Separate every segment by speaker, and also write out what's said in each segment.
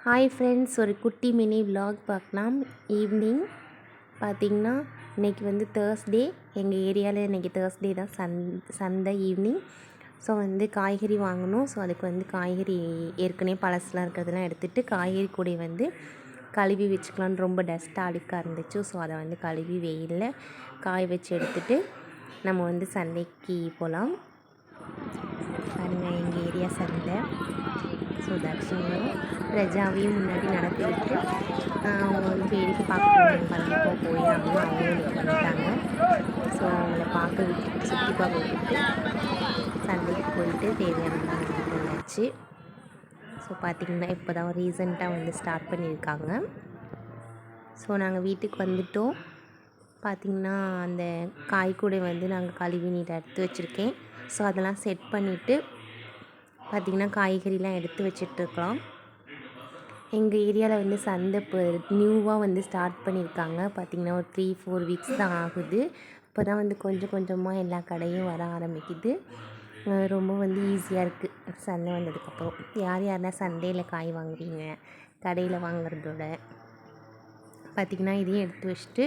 Speaker 1: Hi friends, ஒரு குட்டி mini vlog பார்க்கலாம். ஈவினிங் பார்த்திங்கன்னா இன்றைக்கி வந்து தேர்ஸ்டே. எங்கள் ஏரியாவில் இன்றைக்கி தேர்ஸ்டே தான், சந்தை ஈவினிங். ஸோ வந்து காய்கறி வாங்கணும். ஸோ அதுக்கு வந்து காய்கறி ஏற்கனவே பழசுலாம் இருக்கிறதெல்லாம் எடுத்துகிட்டு காய்கறி கூடை வந்து கழுவி வச்சுக்கலான்னு ரொம்ப டஸ்ட்டாக அழுக்காக இருந்துச்சு. ஸோ அதை வந்து கழுவி வெயிலில் காய வச்சு எடுத்துகிட்டு நம்ம வந்து சந்தைக்கு போகலாம். பாருங்கள், எங்கள் ஏரியா சந்தை. ஸோ தர்ஷினியும் பிரஜாவையும் முன்னாடி நடத்தி விட்டு அவங்க வந்து வேடிக்கை பார்க்க கண்டிப்பாக போய் அவங்களும் இது பண்ணிட்டாங்க. ஸோ அவங்கள பார்க்க விட்டுட்டு சுற்றி பார்க்க விட்டுட்டு சந்தைக்கு போயிட்டு தேவையானலாம் வாங்கிட்டு வந்தாச்சு. ஸோ பார்த்திங்கன்னா இப்போ தான் ரீசெண்டாக வந்து ஸ்டார்ட் பண்ணியிருக்காங்க. ஸோ நாங்கள் வீட்டுக்கு வந்துவிட்டோம். பார்த்திங்கன்னா அந்த காய்கூடை வந்து நாங்கள் கழுவி நீட்டாக எடுத்து வச்சுருக்கேன். ஸோ அதெல்லாம் செட் பண்ணிவிட்டு பார்த்திங்கன்னா காய்கறிலாம் எடுத்து வச்சிட்ருக்கலாம். எங்கள் ஏரியாவில் வந்து சந்தை இப்போ நியூவாக வந்து ஸ்டார்ட் பண்ணியிருக்காங்க. பார்த்திங்கன்னா ஒரு 3-4 வீக்ஸ் தான் ஆகுது. இப்போ தான் வந்து கொஞ்சம் கொஞ்சமாக எல்லா கடையும் வர ஆரம்பிக்குது. ரொம்ப வந்து ஈஸியாக இருக்குது சந்தை வந்ததுக்கப்புறம். யாரெல்லாம் சந்தையில் காய் வாங்குவீங்க கடையில் வாங்குறதோட? பார்த்திங்கன்னா இதையும் எடுத்து வச்சுட்டு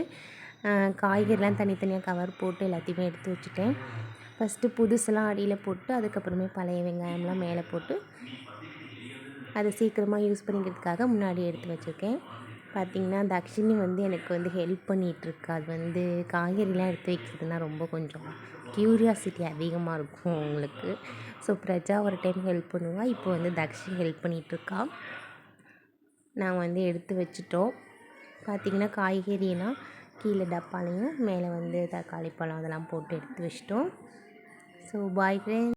Speaker 1: காய்கறிலாம் தனித்தனியாக கவர் போட்டு எல்லாத்தையுமே எடுத்து வச்சுட்டேன். ஃபஸ்ட்டு புதுசெல்லாம் அடியில் போட்டு அதுக்கப்புறமே பழைய வெங்காயம்லாம் மேலே போட்டு அதை சீக்கிரமாக யூஸ் பண்ணிக்கிறதுக்காக முன்னாடி எடுத்து வச்சுருக்கேன். பார்த்திங்கன்னா தக்ஷினி வந்து எனக்கு வந்து ஹெல்ப் பண்ணிகிட்ருக்கு. அது வந்து காய்கறிலாம் எடுத்து வைக்கிறதுனா ரொம்ப கொஞ்சம் க்யூரியாசிட்டி அதிகமாக இருக்கும் அவங்களுக்கு. ஸோ பிரஜா ஒரு டைம் ஹெல்ப் பண்ணுவாள். இப்போ வந்து தக்ஷி ஹெல்ப் பண்ணிகிட்ருக்கா. நாங்கள் வந்து எடுத்து வச்சுட்டோம். பார்த்திங்கன்னா காய்கறிலாம் கீழே டப்பாலையும் மேலே வந்து தக்காளி பழம் அதெல்லாம் போட்டு எடுத்து வச்சிட்டோம். So bye friends.